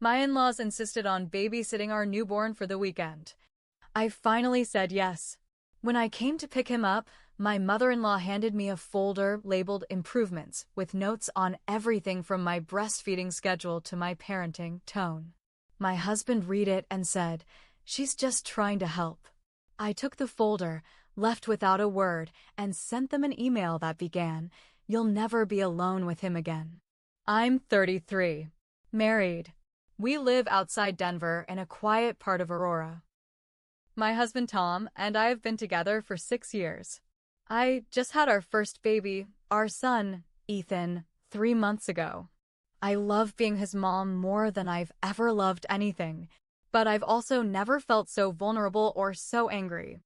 My in-laws insisted on babysitting our newborn for the weekend. I finally said yes. When I came to pick him up, my mother-in-law handed me a folder labeled improvements with notes on everything from my breastfeeding schedule to my parenting tone. My husband read it and said, "She's just trying to help." I took the folder, left without a word, and sent them an email that began, "You'll never be alone with him again." I'm 33. Married. We live outside Denver in a quiet part of Aurora. My husband Tom and I have been together for 6 years. I just had our first baby, our son, Ethan, 3 months ago. I love being his mom more than I've ever loved anything, but I've also never felt so vulnerable or so angry.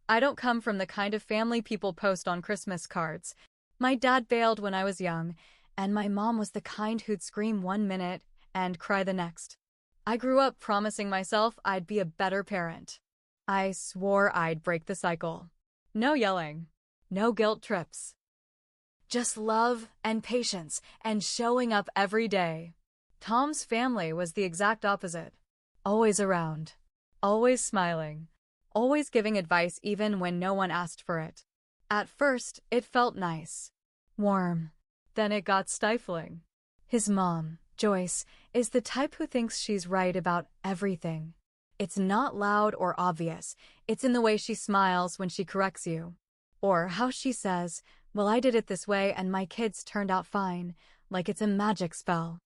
I don't come from the kind of family people post on Christmas cards. My dad bailed when I was young, and my mom was the kind who'd scream 1 minute and cry the next. I grew up promising myself I'd be a better parent. I swore I'd break the cycle. No yelling. No guilt trips. Just love and patience and showing up every day. Tom's family was the exact opposite. Always around. Always smiling. Always giving advice even when no one asked for it. At first, it felt nice. Warm. Then it got stifling. His mom, Joyce, is the type who thinks she's right about everything. It's not loud or obvious. It's in the way she smiles when she corrects you. Or how she says, "Well, I did it this way and my kids turned out fine," like it's a magic spell.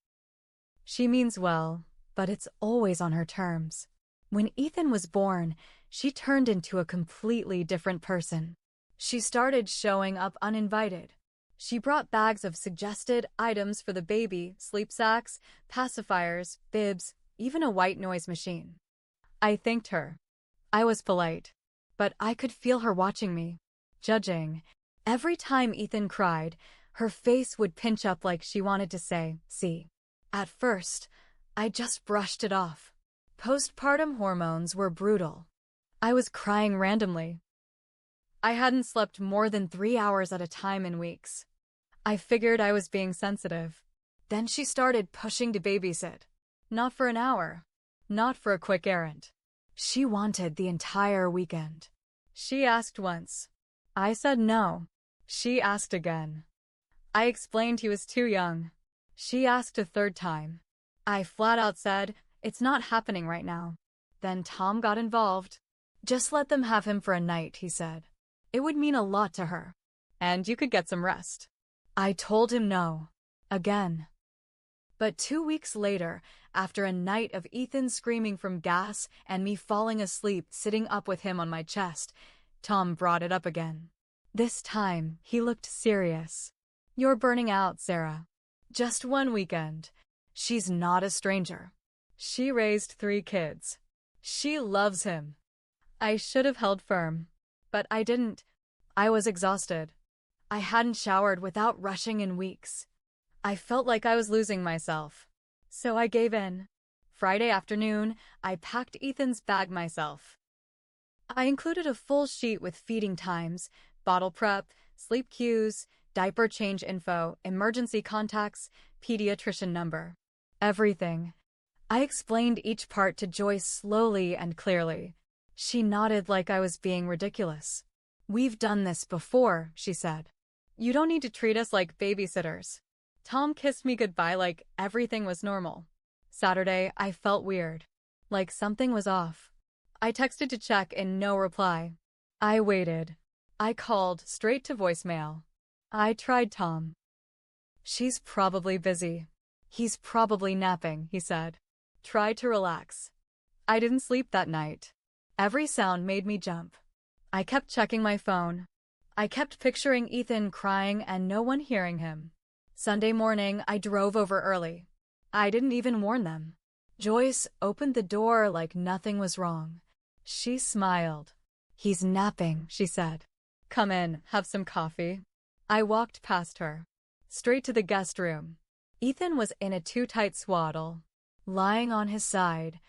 She means well, but it's always on her terms. When Ethan was born, she turned into a completely different person. She started showing up uninvited. She brought bags of suggested items for the baby, sleep sacks, pacifiers, bibs, even a white noise machine. I thanked her. I was polite. But I could feel her watching me, judging. Every time Ethan cried, her face would pinch up like she wanted to say, "See." At first, I just brushed it off. Postpartum hormones were brutal. I was crying randomly. I hadn't slept more than 3 hours at a time in weeks. I figured I was being sensitive. Then she started pushing to babysit. Not for an hour. Not for a quick errand. She wanted the entire weekend. She asked once. I said no. She asked again. I explained he was too young. She asked a third time. I flat out said, "It's not happening right now." Then Tom got involved. "Just let them have him for a night," he said. "It would mean a lot to her. And you could get some rest." I told him no. Again. But 2 weeks later, after a night of Ethan screaming from gas and me falling asleep sitting up with him on my chest, Tom brought it up again. This time, he looked serious. "You're burning out, Sarah. Just 1 weekend. She's not a stranger. She raised 3 kids. She loves him." I should have held firm. But I didn't. I was exhausted. I hadn't showered without rushing in weeks. I felt like I was losing myself. So I gave in. Friday afternoon, I packed Ethan's bag myself. I included a full sheet with feeding times, bottle prep, sleep cues, diaper change info, emergency contacts, pediatrician number. Everything. I explained each part to Joyce slowly and clearly. She nodded like I was being ridiculous. "We've done this before," she said. "You don't need to treat us like babysitters." Tom kissed me goodbye like everything was normal. Saturday, I felt weird. Like something was off. I texted to check and no reply. I waited. I called straight to voicemail. I tried Tom. "She's probably busy. He's probably napping," he said. "Try to relax." I didn't sleep that night. Every sound made me jump. I kept checking my phone. I kept picturing Ethan crying and no one hearing him. Sunday morning, I drove over early. I didn't even warn them. Joyce opened the door like nothing was wrong. She smiled. "He's napping," she said. "Come in, have some coffee." I walked past her. Straight to the guest room. Ethan was in a too-tight swaddle, lying on his side.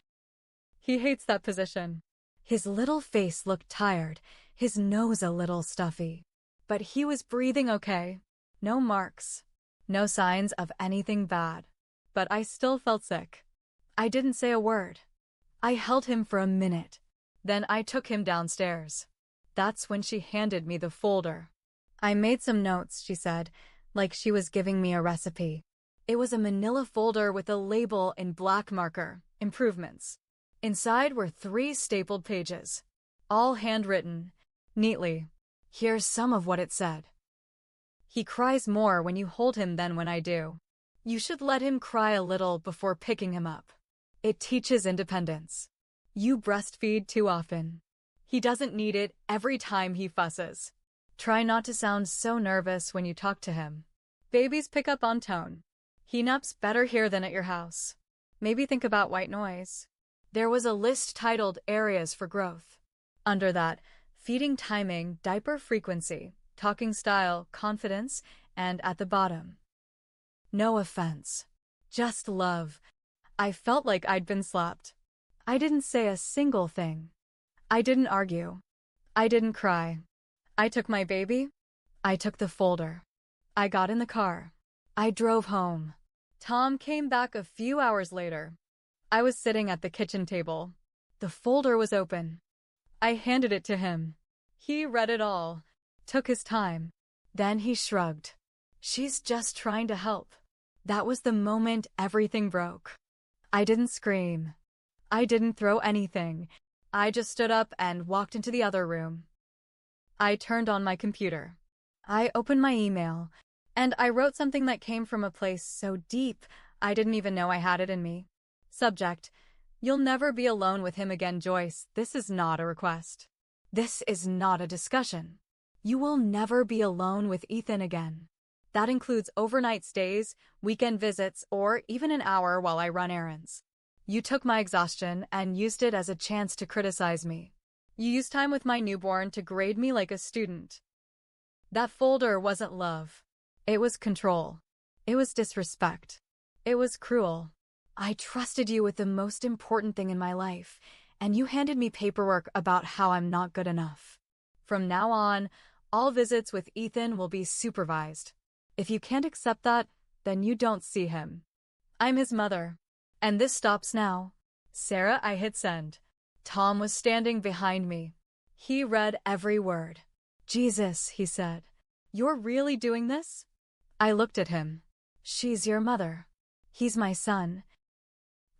He hates that position. His little face looked tired, his nose a little stuffy. But he was breathing okay. No marks. No signs of anything bad. But I still felt sick. I didn't say a word. I held him for a minute. Then I took him downstairs. That's when she handed me the folder. I made some notes, she said, like she was giving me a recipe. It was a manila folder with a label in black marker, improvements. Inside were 3 stapled pages, all handwritten, neatly. Here's some of what it said. He cries more when you hold him than when I do. You should let him cry a little before picking him up. It teaches independence. You breastfeed too often. He doesn't need it every time he fusses. Try not to sound so nervous when you talk to him. Babies pick up on tone. He naps better here than at your house. Maybe think about white noise. There was a list titled Areas for Growth. Under that, feeding timing, diaper frequency, talking style, confidence, and at the bottom, no offense, just love. I felt like I'd been slapped. I didn't say a single thing. I didn't argue. I didn't cry. I took my baby. I took the folder. I got in the car. I drove home. Tom came back a few hours later. I was sitting at the kitchen table. The folder was open. I handed it to him. He read it all, took his time. Then he shrugged. She's just trying to help. That was the moment everything broke. I didn't scream. I didn't throw anything. I just stood up and walked into the other room. I turned on my computer. I opened my email, and I wrote something that came from a place so deep I didn't even know I had it in me. Subject: You'll never be alone with him again, Joyce. This is not a request. This is not a discussion. You will never be alone with Ethan again. That includes overnight stays, weekend visits, or even an hour while I run errands. You took my exhaustion and used it as a chance to criticize me. You used time with my newborn to grade me like a student. That folder wasn't love. It was control. It was disrespect. It was cruel. I trusted you with the most important thing in my life, and you handed me paperwork about how I'm not good enough. From now on, all visits with Ethan will be supervised. If you can't accept that, then you don't see him. I'm his mother. And this stops now. Sarah, I hit send. Tom was standing behind me. He read every word. Jesus, he said. You're really doing this? I looked at him. She's your mother. He's my son.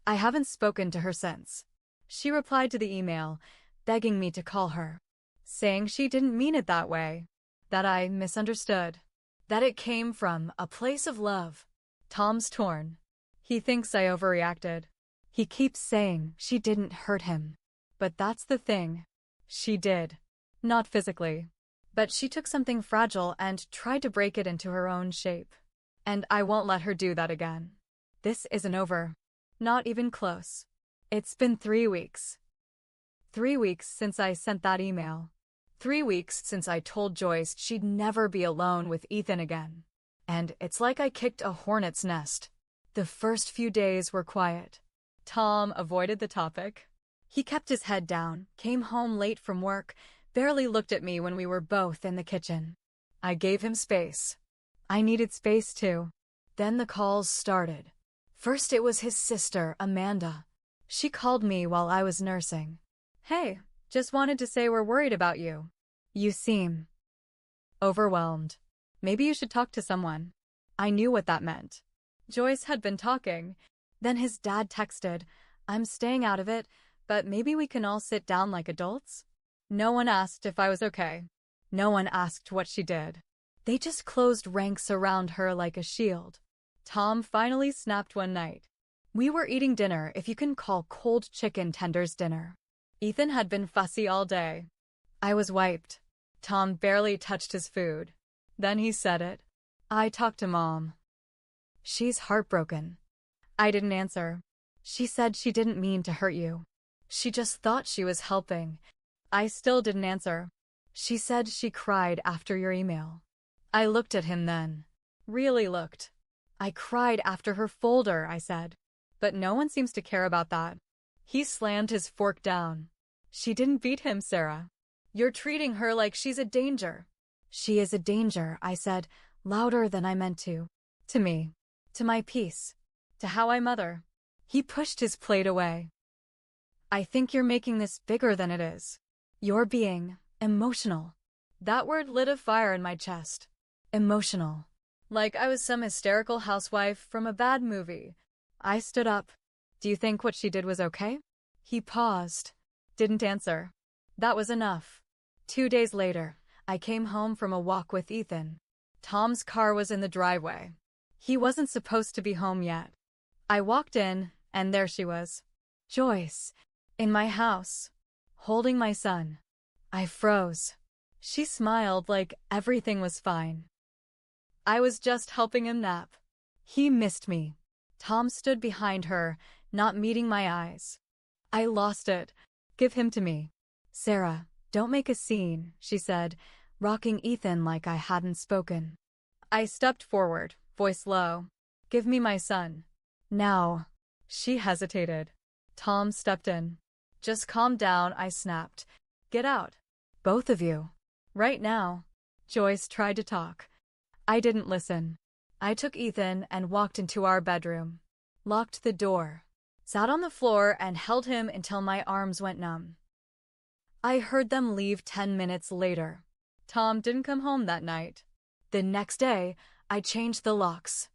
I haven't spoken to her since. She replied to the email, begging me to call her, saying she didn't mean it that way, that I misunderstood, that it came from a place of love. Tom's torn. He thinks I overreacted. He keeps saying she didn't hurt him. But that's the thing. She did. Not physically. But she took something fragile and tried to break it into her own shape. And I won't let her do that again. This isn't over. Not even close. It's been 3 weeks. 3 weeks since I sent that email. 3 weeks since I told Joyce she'd never be alone with Ethan again. And it's like I kicked a hornet's nest. The first few days were quiet. Tom avoided the topic. He kept his head down, came home late from work, barely looked at me when we were both in the kitchen. I gave him space. I needed space too. Then the calls started. First it was his sister, Amanda. She called me while I was nursing. Hey, just wanted to say we're worried about you. You seem overwhelmed. Maybe you should talk to someone. I knew what that meant. Joyce had been talking. Then his dad texted, I'm staying out of it, but maybe we can all sit down like adults? No one asked if I was okay. No one asked what she did. They just closed ranks around her like a shield. Tom finally snapped one night. We were eating dinner, if you can call cold chicken tenders dinner. Ethan had been fussy all day. I was wiped. Tom barely touched his food. Then he said it. I talked to Mom. She's heartbroken. I didn't answer. She said she didn't mean to hurt you. She just thought she was helping. I still didn't answer. She said she cried after your email. I looked at him then. Really looked. I cried after her folder, I said. But no one seems to care about that. He slammed his fork down. She didn't beat him, Sarah. You're treating her like she's a danger. She is a danger, I said, louder than I meant to. To me. To my peace. To how I mother. He pushed his plate away. I think you're making this bigger than it is. You're being emotional. That word lit a fire in my chest. Emotional. Like I was some hysterical housewife from a bad movie. I stood up. Do you think what she did was okay? He paused. Didn't answer. That was enough. 2 days later, I came home from a walk with Ethan. Tom's car was in the driveway. He wasn't supposed to be home yet. I walked in, and there she was. Joyce. In my house. Holding my son. I froze. She smiled like everything was fine. I was just helping him nap. He missed me. Tom stood behind her, not meeting my eyes. I lost it. Give him to me. Sarah, don't make a scene, she said, rocking Ethan like I hadn't spoken. I stepped forward, voice low. Give me my son. Now. She hesitated. Tom stepped in. Just calm down, I snapped. Get out. Both of you. Right now. Joyce tried to talk. I didn't listen. I took Ethan and walked into our bedroom. Locked the door. Sat on the floor and held him until my arms went numb. I heard them leave 10 minutes later. Tom didn't come home that night. The next day, I changed the locks.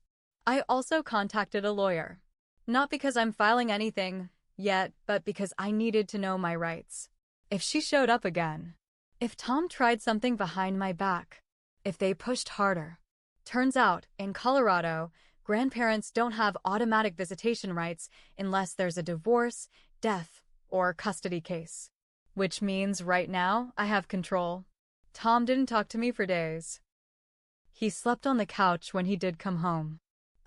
I also contacted a lawyer. Not because I'm filing anything yet, but because I needed to know my rights. If she showed up again. If Tom tried something behind my back. If they pushed harder. Turns out, in Colorado, grandparents don't have automatic visitation rights unless there's a divorce, death, or custody case. Which means right now, I have control. Tom didn't talk to me for days. He slept on the couch when he did come home.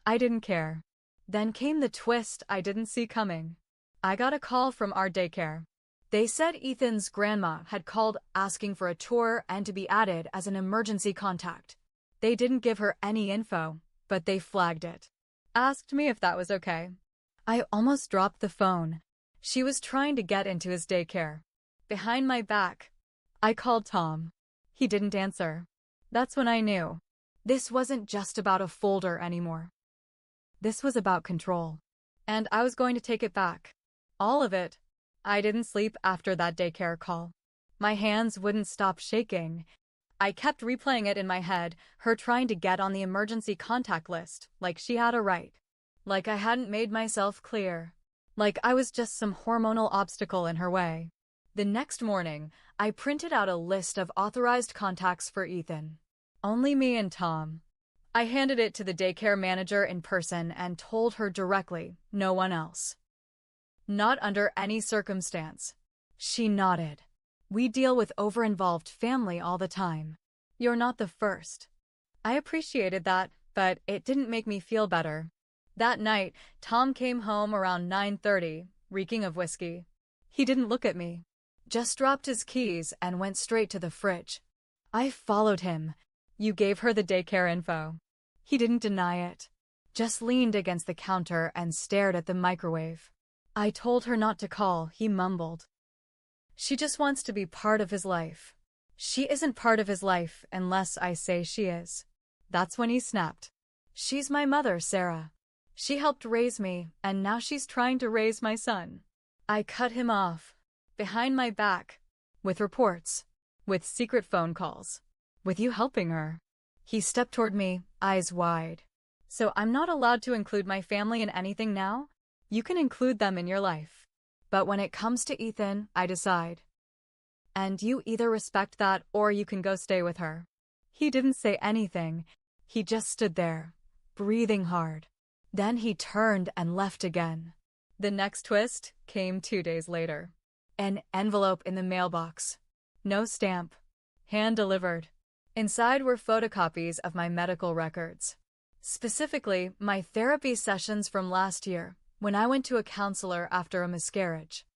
I didn't care. Then came the twist I didn't see coming. I got a call from our daycare. They said Ethan's grandma had called asking for a tour and to be added as an emergency contact. They didn't give her any info, but they flagged it. Asked me if that was okay. I almost dropped the phone. She was trying to get into his daycare. Behind my back. I called Tom. He didn't answer. That's when I knew. This wasn't just about a folder anymore. This was about control. And I was going to take it back. All of it. I didn't sleep after that daycare call. My hands wouldn't stop shaking. I kept replaying it in my head, her trying to get on the emergency contact list, like she had a right. Like I hadn't made myself clear. Like I was just some hormonal obstacle in her way. The next morning, I printed out a list of authorized contacts for Ethan. Only me and Tom. I handed it to the daycare manager in person and told her directly, no one else. Not under any circumstance. She nodded. We deal with over-involved family all the time. You're not the first. I appreciated that, but it didn't make me feel better. That night, Tom came home around 9:30, reeking of whiskey. He didn't look at me. Just dropped his keys and went straight to the fridge. I followed him. You gave her the daycare info. He didn't deny it. Just leaned against the counter and stared at the microwave. I told her not to call, he mumbled. She just wants to be part of his life. She isn't part of his life unless I say she is. That's when he snapped. She's my mother, Sarah. She helped raise me, and now she's trying to raise my son. I cut him off. Behind my back. With reports. With secret phone calls. With you helping her. He stepped toward me, eyes wide. So I'm not allowed to include my family in anything now? You can include them in your life. But when it comes to Ethan, I decide. And you either respect that or you can go stay with her. He didn't say anything. He just stood there, breathing hard. Then he turned and left again. The next twist came 2 days later. An envelope in the mailbox. No stamp. Hand-delivered. Inside were photocopies of my medical records. Specifically, my therapy sessions from last year, when I went to a counselor after a miscarriage.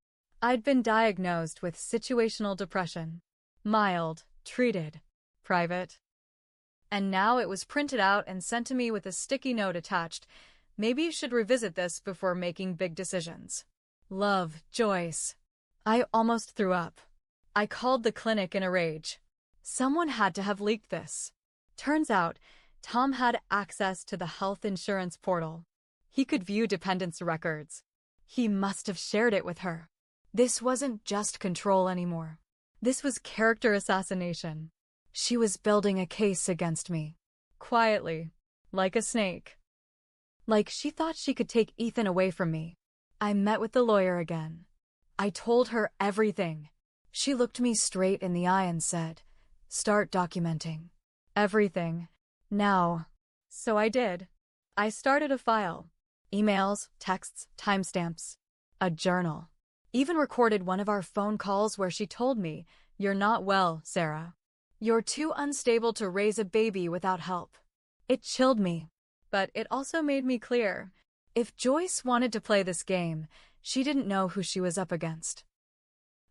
I'd been diagnosed with situational depression. Mild, treated, private. And now it was printed out and sent to me with a sticky note attached. Maybe you should revisit this before making big decisions. Love, Joyce. I almost threw up. I called the clinic in a rage. Someone had to have leaked this. Turns out, Tom had access to the health insurance portal. He could view dependents' records. He must have shared it with her. This wasn't just control anymore. This was character assassination. She was building a case against me. Quietly, like a snake. Like she thought she could take Ethan away from me. I met with the lawyer again. I told her everything. She looked me straight in the eye and said, "Start documenting." Everything. Now. So I did. I started a file. Emails, texts, timestamps. A journal. Even recorded one of our phone calls where she told me, "You're not well, Sarah. You're too unstable to raise a baby without help." It chilled me. But it also made me clear. If Joyce wanted to play this game, she didn't know who she was up against.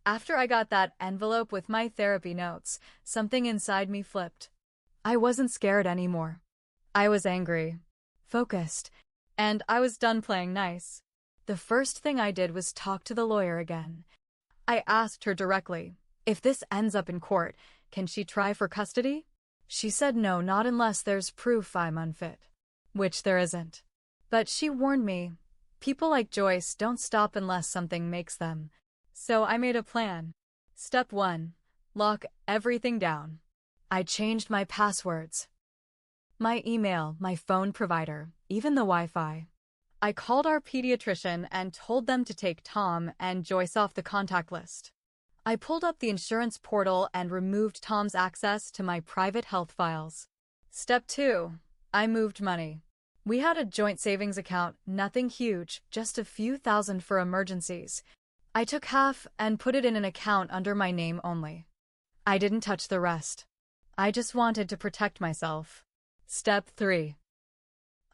After I got that envelope with my therapy notes, something inside me flipped. I wasn't scared anymore. I was angry, focused, and I was done playing nice. The first thing I did was talk to the lawyer again. I asked her directly, if this ends up in court, can she try for custody? She said no, not unless there's proof I'm unfit. Which there isn't. But she warned me, people like Joyce don't stop unless something makes them. So I made a plan. Step 1. Lock everything down. I changed my passwords. My email, my phone provider, even the Wi-Fi. I called our pediatrician and told them to take Tom and Joyce off the contact list. I pulled up the insurance portal and removed Tom's access to my private health files. Step 2. I moved money. We had a joint savings account, nothing huge, just a few thousand for emergencies. I took half and put it in an account under my name only. I didn't touch the rest. I just wanted to protect myself. Step 3.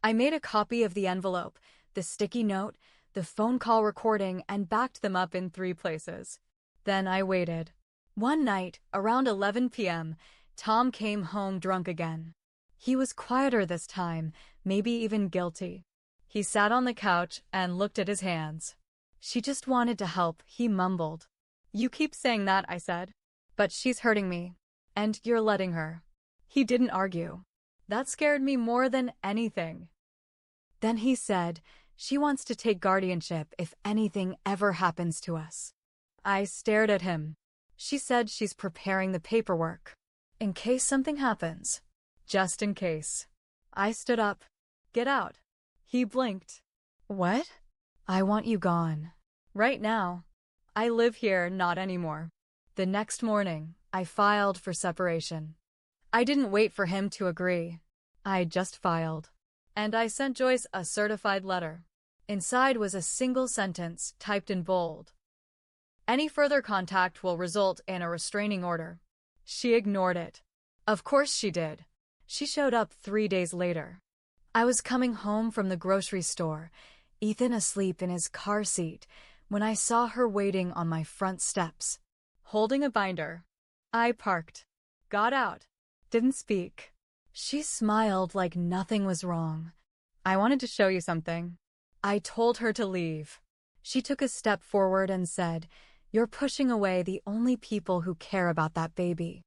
I made a copy of the envelope, the sticky note, the phone call recording, and backed them up in 3 places. Then I waited. One night, around 11 p.m., Tom came home drunk again. He was quieter this time, maybe even guilty. He sat on the couch and looked at his hands. "She just wanted to help," he mumbled. "You keep saying that," I said. "But she's hurting me. And you're letting her." He didn't argue. That scared me more than anything. Then he said, "She wants to take guardianship if anything ever happens to us." I stared at him. "She said she's preparing the paperwork. In case something happens. Just in case." I stood up. "Get out." He blinked. "What?" "I want you gone. Right now. I live here, not anymore." The next morning, I filed for separation. I didn't wait for him to agree. I just filed. And I sent Joyce a certified letter. Inside was a single sentence, typed in bold. "Any further contact will result in a restraining order." She ignored it. Of course she did. She showed up 3 days later. I was coming home from the grocery store, Ethan asleep in his car seat, when I saw her waiting on my front steps, holding a binder. I parked, got out, didn't speak. She smiled like nothing was wrong. "I wanted to show you something." I told her to leave. She took a step forward and said, "You're pushing away the only people who care about that baby.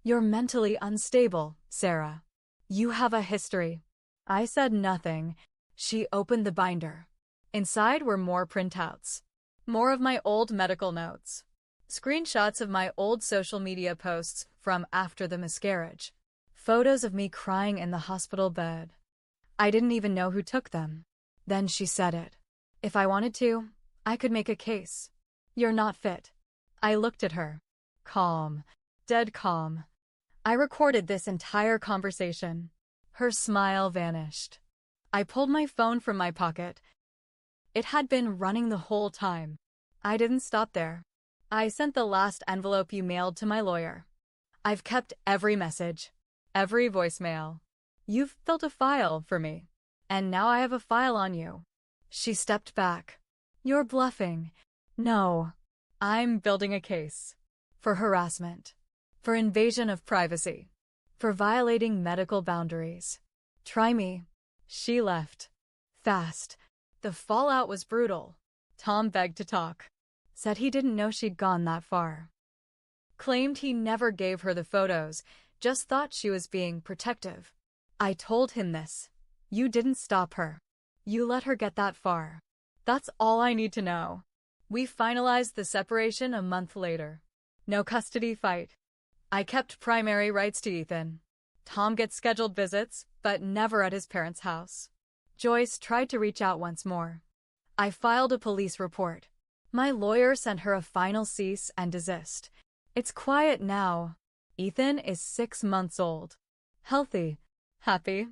You're mentally unstable, Sarah. You have a history." I said nothing. She opened the binder. Inside were more printouts. More of my old medical notes. Screenshots of my old social media posts from after the miscarriage. Photos of me crying in the hospital bed. I didn't even know who took them. Then she said it. If I wanted to, I could make a case. "You're not fit." I looked at her. Calm. Dead calm. I recorded this entire conversation. Her smile vanished. I pulled my phone from my pocket. It had been running the whole time. I didn't stop there. I sent the last envelope you mailed to my lawyer. I've kept every message, every voicemail. You've built a file for me. And now I have a file on you. She stepped back. "You're bluffing." "No. I'm building a case. For harassment. For invasion of privacy. For violating medical boundaries. Try me." She left. Fast. The fallout was brutal. Tom begged to talk. Said he didn't know she'd gone that far. Claimed he never gave her the photos, just thought she was being protective. I told him this. You didn't stop her. You let her get that far. That's all I need to know. We finalized the separation a month later. No custody fight. I kept primary rights to Ethan. Tom gets scheduled visits, but never at his parents' house. Joyce tried to reach out once more. I filed a police report. My lawyer sent her a final cease and desist. It's quiet now. Ethan is 6 months old. Healthy. Happy.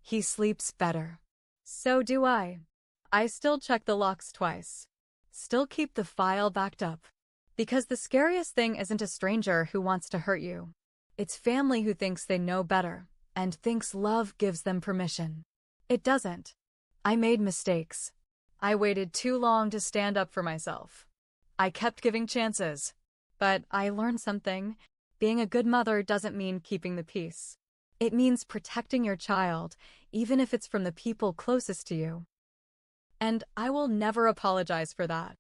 He sleeps better. So do I. I still check the locks twice. Still keep the file backed up. Because the scariest thing isn't a stranger who wants to hurt you. It's family who thinks they know better and thinks love gives them permission. It doesn't. I made mistakes. I waited too long to stand up for myself. I kept giving chances. But I learned something. Being a good mother doesn't mean keeping the peace. It means protecting your child, even if it's from the people closest to you. And I will never apologize for that.